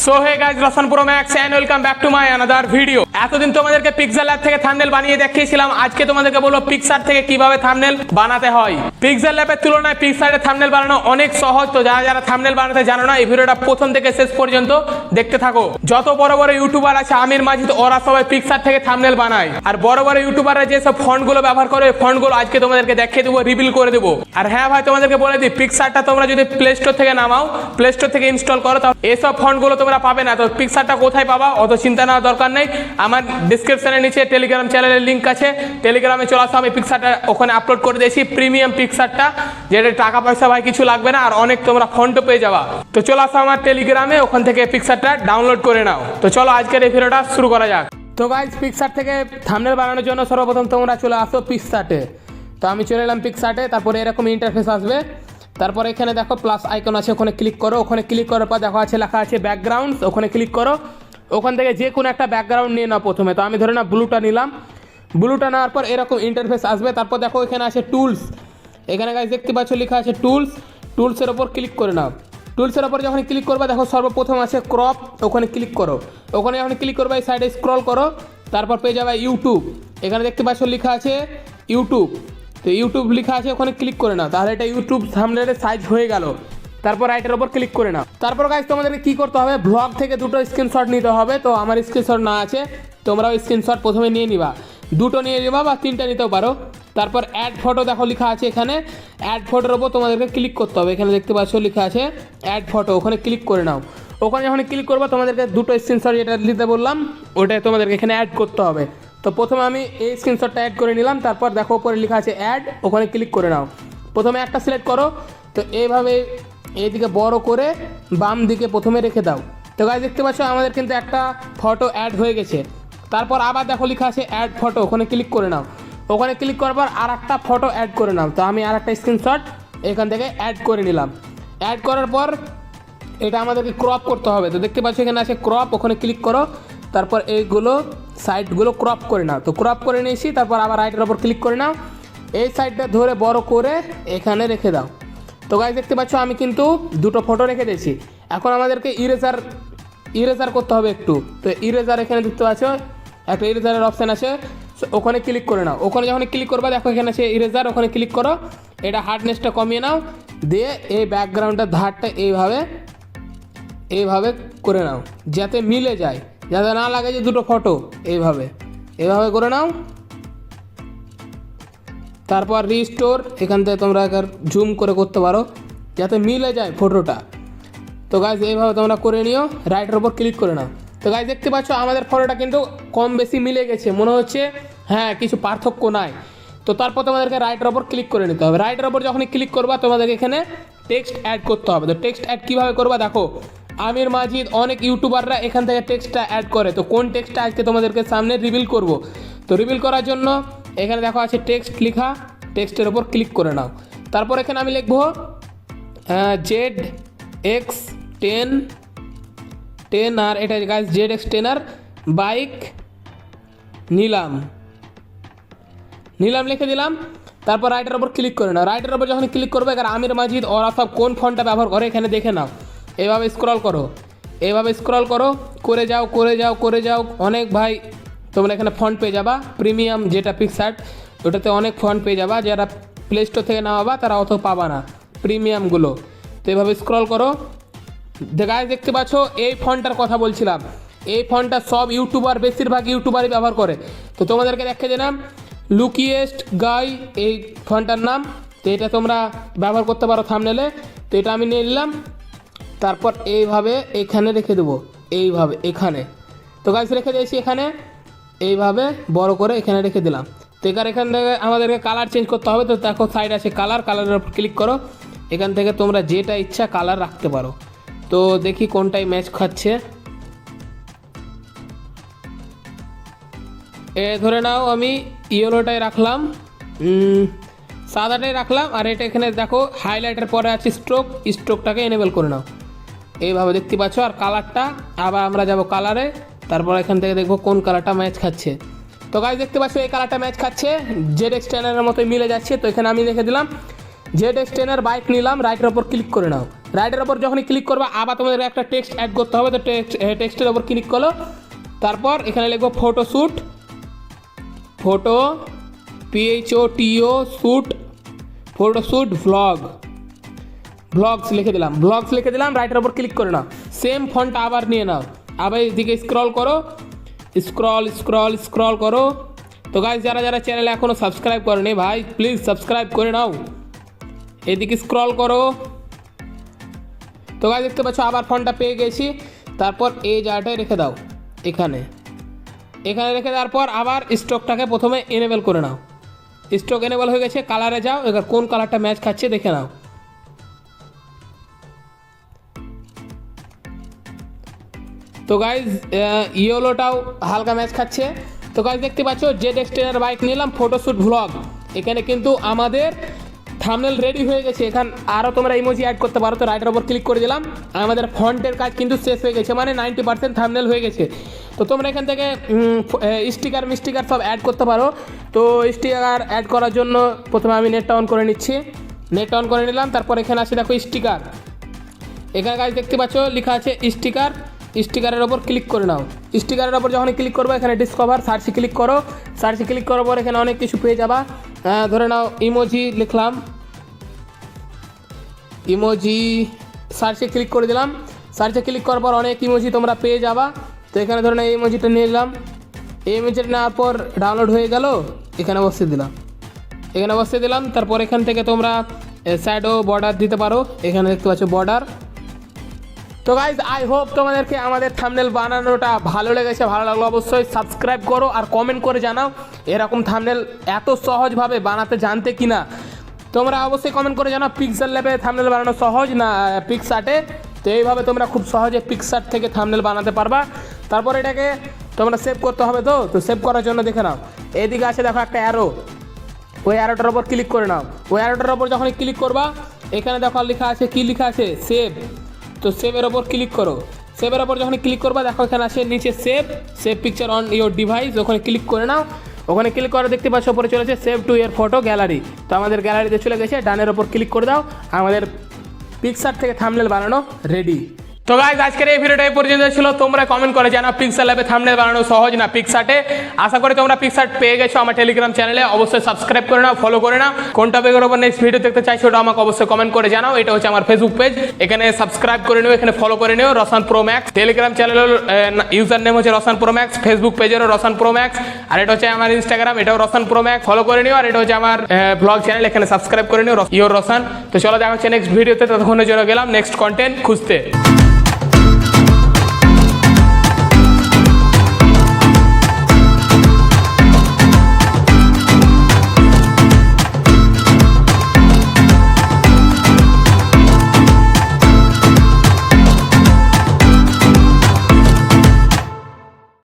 So hey guys, Roshan pro max and welcome back to my another video. এতদিন তোমাদেরকে pixel lab থেকে thumbnail বানিয়ে দেখিয়েছিলাম, আজকে তোমাদেরকে বলবো পিক্সার থেকে কিভাবে থাম্বনেল বানাতে হয়। পিক্সেল ল্যাবের তুলনায় পিক্সারে থাম্বনেল বানানো অনেক সহজ। তো যারা থাম্বনেল বানাতে জানো না, এই ভিডিওটা প্রথম থেকে শেষ পর্যন্ত দেখতে থাকো। যত বড় বড় ইউটিউবার আছে আমির মাজিদ, ওরা সবাই পিক্সার থেকে থাম্বনেল বানায়। আর বড় বড় ইউটিউবাররা যেসব ফন্টগুলো ব্যবহার করে, ফন্টগুলো আজকে তোমাদেরকে দেখিয়ে দেবো, রিভিল করে দেবো। আর হ্যাঁ ভাই, তোমাদেরকে বলে দিই, পিক্সারটা তোমরা যদি প্লে স্টোর থেকে নামাও, প্লে স্টোর থেকে ইনস্টল করো, তাহলে এসব ফন্টগুলো তোমরা পাবে না। তো পিক্সারটা কোথায় পাবা অত চিন্তা নেওয়ার দরকার নেই। আমার ডিসক্রিপশনের নিচে টেলিগ্রাম চ্যানেলের লিঙ্ক আছে, টেলিগ্রামে চলে আসো। আমি পিক্সারটা ওখানে আপলোড করে দিয়েছি, প্রিমিয়াম পিক্সারটা, যেটা টাকা পয়সা ভাই কিছু লাগবে না, আর অনেক তোমরা ফন্টও পেয়ে যাবা। তো চলো আসো আমার টেলিগ্রামে, ওখান থেকে পিক্সারটা ডাউনলোড করে নাও। তো চলো আজকের এই ভিডিওটা শুরু করা যাক। তো গাইস, পিক্সার থেকে থাম্বনেল বানানোর জন্য সর্বপ্রথম তোমরা চলে আসো পিক্সার্টে। তো আমি চলে এলাম পিক্সার্টে। তারপরে এরকম ইন্টারফেস আসবে। তারপরে এখানে দেখো প্লাস আইকন আছে, ওখানে ক্লিক করো। ওখানে ক্লিক করার পর দেখো আছে লেখা আছে ব্যাকগ্রাউন্ডস, ওখানে ক্লিক করো। ওখান থেকে যে কোনো একটা ব্যাকগ্রাউন্ড নিয়ে নাও প্রথমে। তো আমি ধরে না ব্লুটা নিলাম। ব্লুটা নেওয়ার পর এরকম ইন্টারফেস আসবে। তারপর দেখো এখানে আছে টুলস। এখানে গাইস দেখতে পাচ্ছ লেখা আছে টুলস। টুলসের ওপর ক্লিক করে নাও। টুলসের ওপর যখন ক্লিক করবে দেখো সর্বপ্রথম আছে ক্রপ, ওখানে ক্লিক করো। ওখানে যখন ক্লিক করবে এই সাইডে স্ক্রল করো, তারপর পেয়ে যাবে ইউটিউব। এখানে দেখতে পাচ্ছ লেখা আছে ইউটিউব। তো ইউটিউব লেখা আছে, ওখানে ক্লিক করে নাও। তাহলে এটা ইউটিউব থাম্বনেলের সাইজ হয়ে গেল। তারপর রাইটের ওপর ক্লিক করে নাও। তারপর গাইস তোমাদেরকে কী করতে হবে, ব্লগ থেকে দুটো স্ক্রিনশট নিতে হবে। তো আমার স্ক্রিনশট না আছে, তোমরাও স্ক্রিনশট প্রথমে নিয়ে নিবা। দুটো নিয়ে নিবা বা তিনটা নিতেও পারো। তারপর অ্যাড ফটো দেখো লেখা আছে এখানে, অ্যাড ফটোর ওপর তোমাদেরকে ক্লিক করতে হবে। এখানে দেখতে পাচ্ছ লেখা আছে অ্যাড ফটো, ওখানে ক্লিক করে নাও। ওখানে যখন ক্লিক করবো তোমাদেরকে দুটো স্ক্রিনশট যেটা নিতে বললাম, ওটাই তোমাদেরকে এখানে অ্যাড করতে হবে। তো প্রথমে আমি এই স্ক্রিনশটটা অ্যাড করে নিলাম। তারপর দেখো উপরে লেখা আছে অ্যাড, ওখানে ক্লিক করে নাও। প্রথমে একটা সিলেক্ট করো। তো এইভাবে এইদিকে বড় করে বাম দিকে প্রথমে রেখে দাও। তো গাইস দেখতে পাচ্ছ আমাদের কিন্তু একটা ফটো অ্যাড হয়ে গেছে। তারপর আবার দেখো লেখা আছে অ্যাড ফটো, ওখানে ক্লিক করে নাও। ওখানে ক্লিক করার পর আর একটা ফটো অ্যাড করে নাও। তো আমি আর একটা স্ক্রিনশট এখান থেকে অ্যাড করে নিলাম। অ্যাড করার পর এটা আমাদেরকে ক্রপ করতে হবে। তো দেখতে পাচ্ছ এখানে আছে ক্রপ, ওখানে ক্লিক করো। তারপর এইগুলো সাইডগুলো ক্রপ করে নাও। তো ক্রপ করে নিয়েছি। তারপর আবার রাইটের ওপর ক্লিক করে নাও। এই সাইডটা ধরে বড় করে এখানে রেখে দাও। তো গাইস দেখতে পাচ্ছ আমি কিন্তু দুটো ফটো রেখে দিয়েছি। এখন আমাদেরকে ইরেজার করতে হবে একটু। তো ইরেজার এখানে দেখতে পাচ্ছ একটা ইরেজারের অপশান আছে, ওখানে ক্লিক করে নাও। ওখানে যখন ক্লিক করবে দেখো এখানে আছে ইরেজার, ওখানে ক্লিক করো। এটা হার্ডনেসটা কমিয়ে নাও, দিয়ে এই ব্যাকগ্রাউন্ডের ধারটা এইভাবে করে নাও, যাতে মিলে যায়, যাতে না লাগে যে দুটো ফটো। এইভাবে করে নাও। তারপর রিস্টোর, এখান থেকে তোমরা জুম করে করতে পারো যাতে মিলে যায় ফটোটা। তো গাইজ এইভাবে তোমরা করে নিও, রাইটের ওপর ক্লিক করে নাও। তো গাইজ দেখতে পাচ্ছ আমাদের ফটোটা কিন্তু কম বেশি মিলে গেছে, মনে হচ্ছে হ্যাঁ কিছু পার্থক্য নাই। তো তারপর তোমাদেরকে রাইটের ওপর ক্লিক করে নিতে হবে। রাইটের ওপর যখনই ক্লিক করবা তোমাদেরকে এখানে টেক্সট অ্যাড করতে হবে। তো টেক্সট অ্যাড কীভাবে করবা দেখো, আমির মাজিদ অনেক ইউটিউবাররা এখান থেকে টেক্সটটা অ্যাড করে। তো কোন টেক্সটটা আজকে তোমাদেরকে সামনে রিভিল করব। তো রিভিল করার জন্য এখানে দেখো আছে টেক্সট লেখা, টেক্সটের ওপর ক্লিক করে নাও। তারপর এখানে আমি লিখবো ZX10 আর এটা গাইস ZX10 আর বাইক নিলাম লিখে দিলাম। তারপর রাইটের ওপর ক্লিক করে নাও। রাইটের ওপর যখন ক্লিক করবে, এবার আমির মাজিদ ওরা সব কোন ফন্টটা ব্যবহার করে এখানে দেখে নাও। এইভাবে স্ক্রল করো, করে যাও। অনেক ভাই তোমরা এখানে ফন্ট পেয়ে যাবা, প্রিমিয়াম যেটা পিক্সার্ট, ওটাতে অনেক ফন্ট পেয়ে যাবা। যারা প্লে স্টোর থেকে নামাবা তারা অত পাবা না প্রিমিয়ামগুলো। তো এইভাবে স্ক্রল করো। গাইস দেখতে পাচ্ছ এই ফন্টটার কথা বলছিলাম, এই ফন্টটা সব ইউটিউবার, বেশিরভাগ ইউটিউবারই ব্যবহার করে। তো তোমাদেরকে দেখে দিলাম লুকিয়েস্ট গাই এই ফন্টটার নাম। তো এটা তোমরা ব্যবহার করতে পারো থাম্বনেলে। তো এটা আমি নিয়ে নিলাম। তারপর এইভাবে এখানে রেখে দেবো, এখানে। তো গাইস রেখে দিয়েছি এখানে, এইভাবে বড় করে এখানে রেখে দিলাম। তো এখান থেকে আমাদেরকে কালার চেঞ্জ করতে হবে। তো দেখো সাইড আছে কালারের উপর ক্লিক করো। এখান থেকে তোমরা যেটা ইচ্ছা কালার রাখতে পারো। তো দেখি কোনটাই ম্যাচ খাচ্ছে। ধরে নাও আমি ইয়েলোটাই রাখলাম, সাদাটাই রাখলাম। আর এটা এখানে দেখো হাইলাইটের পরে আছে স্ট্রোকটাকে এনেবল করে নাও। এইভাবে দেখতে পাচ্ছ। আর কালারটা আবার আমরা যাব কালারে। তারপর এখান থেকে দেখবো কোন কালারটা ম্যাচ খাচ্ছে। তো গাইস দেখতে পাচ্ছ এই কালারটা ম্যাচ খাচ্ছে, ZX10 এর মতোই মিলে যাচ্ছে। তো এখানে আমি লিখে দিলাম ZX10 বাইক নিলাম, রাইটের ওপর ক্লিক করে নাও। রাইটের ওপর যখনই ক্লিক করবে আবার তোমাদের একটা টেক্সট অ্যাড করতে হবে, তো টেক্সটের ওপর ক্লিক করো। তারপর এখানে লিখবো photoshoot, photo PHOTO shoot, photoshoot blogs লিখে দিলাম, রাইটের ওপর ক্লিক করে নাও। সেম ফন্টটা আবার নিয়ে নাও, আবার এদিকে স্ক্রল করো, স্ক্রল করো। তো গাইস যারা যারা চ্যানেলে এখনও সাবস্ক্রাইব করেনি ভাই প্লিজ সাবস্ক্রাইব করে নাও। এদিকে স্ক্রল করো। তো গাইস দেখতে পাচ্ছ আবার ফন্টটা পেয়ে গেছি। তারপর এই জায়গাটায় রেখে দাও, এখানে রেখে দেওয়ার পর আবার স্টকটাকে প্রথমে এনেবল করে নাও। স্টক এনেবল হয়ে গেছে, কালারে যাও, এবার কোন কালারটা ম্যাচ খাচ্ছে দেখে নাও। তো গাইজ ইয়েলোটাও হালকা ম্যাচ খাচ্ছে। তো গাইজ দেখতে পাচ্ছ ZX10 বাইক নিলাম, ফটোশ্যুট ভ্লগ, এখানে কিন্তু আমাদের থাম্বনেল রেডি হয়ে গেছে। এখানে আরও তোমরা ইমোজি অ্যাড করতে পারো, তো রাইটের ওপর ক্লিক করে দিলাম। আমাদের ফন্টের কাজ কিন্তু শেষ হয়ে গেছে, মানে 90% থাম্বনেল হয়ে গেছে। তো তোমরা এখান থেকে স্টিকার সব অ্যাড করতে পারো। তো স্টিকার অ্যাড করার জন্য প্রথমে আমি নেটটা অন করে নিচ্ছি, নেটটা অন করে নিলাম। তারপর এখানে আছে দেখো স্টিকার, এখানে গাইজ দেখতে পাচ্ছ লেখা আছে স্টিকারের ওপর ক্লিক করে নাও। স্টিকারের ওপর যখন ক্লিক করবো এখানে ডিসকভার, সার্চে ক্লিক করো। সার্চে ক্লিক করার পর এখানে অনেক কিছু পেয়ে যাবা। ধরে নাও ইমোজি লিখলাম, ইমোজি সার্চে ক্লিক করে দিলাম। সার্চে ক্লিক করার পর অনেক ইমোজি তোমরা পেয়ে যাবা। তো এখানে ধরে নাও এই ইমোজিটা নিয়ে নিলাম, এই ইমোজিটা নেওয়ার পর ডাউনলোড হয়ে গেল, এখানে বসিয়ে দিলাম। তারপর এখান থেকে তোমরা শ্যাডো বর্ডার দিতে পারো, এখানে দেখতে পাচ্ছ বর্ডার। তো গাইজ আই হোপ তোমাদেরকে আমাদের থাম্বনেল বানানোটা ভালো লেগেছে। ভালো লাগলো অবশ্যই সাবস্ক্রাইব করো আর কমেন্ট করে জানাও এরকম থাম্বনেল এত সহজভাবে বানাতে জানতে কিনা। তোমরা অবশ্যই কমেন্ট করে জানাও পিক্সেল ল্যাবে থাম্বনেল বানানো সহজ না পিক্সআর্টে। তো এইভাবে তোমরা খুব সহজে পিক্সআর্ট থেকে থাম্বনেল বানাতে পারবা। তারপর এটাকে তোমরা সেভ করতে হবে। তো সেভ করার জন্য দেখে নাও এদিকে আছে দেখো একটা অ্যারো, ওই অ্যারোটার ওপর ক্লিক করে নাও। ওই অ্যারোটার ওপর যখন ক্লিক করবা এখানে দেখো লেখা আছে, কি লেখা আছে সেভ। তো সেভের ওপর ক্লিক করো। সেভের ওপর যখন ক্লিক করবা দেখো এখানে আছে নিচে save picture on your device, ওখানে ক্লিক করে নাও। ওখানে ক্লিক করে দেখতে পাচ্ছ ওপরে চলেছে সেভ টু ইয়ার ফটো গ্যালারি। তো আমাদের গ্যালারিতে চলে গেছে, ডানের ওপর ক্লিক করে দাও, আমাদের পিক্সআর্ট থেকে থাম্বনেল বানানো রেডি। তো গাইজ আজকের এই ভিডিওটা এই পর্যন্ত ছিল। তোমরা কমেন্ট করে জানাও পিক্সেল ল্যাবে থাম্বনেল বানানো সহজ না পিক্সআর্টে। আশা করি তোমরা পিক্সআর্ট পেয়ে গেছো আমার টেলিগ্রাম চ্যানেলে। অবশ্যই সাবস্ক্রাইব করে নাও, ফলো করে নাও। কোন টপিকের উপর নেক্সট ভিডিও দেখতে চাইছো ওটা আমাকে অবশ্যই কমেন্ট করে জানাও। এটা হচ্ছে আমার ফেসবুক পেজ, এখানে সাবস্ক্রাইব করে নিও, এখানে ফলো করে নিও রসান প্রো ম্যাক্স। টেলিগ্রাম চ্যানেলের ইউজার নেম হচ্ছে রসান প্রো ম্যাক্স, ফেসবুক পেজেরও রসান প্রো ম্যাক্স, আর এটা হচ্ছে আমার ইনস্টাগ্রাম, এটাও রসান প্রো ম্যাক্স, ফলো করে নিও। আর এটা হচ্ছে আমার ব্লগ চ্যানেল, এখানে সাবস্ক্রাইব করে নিও ইয়োর রসান। তো চলো দেখা হচ্ছে নেক্সট ভিডিওতে, ততক্ষণের জন্য গেলাম নেক্সট কন্টেন্ট খুঁজতে।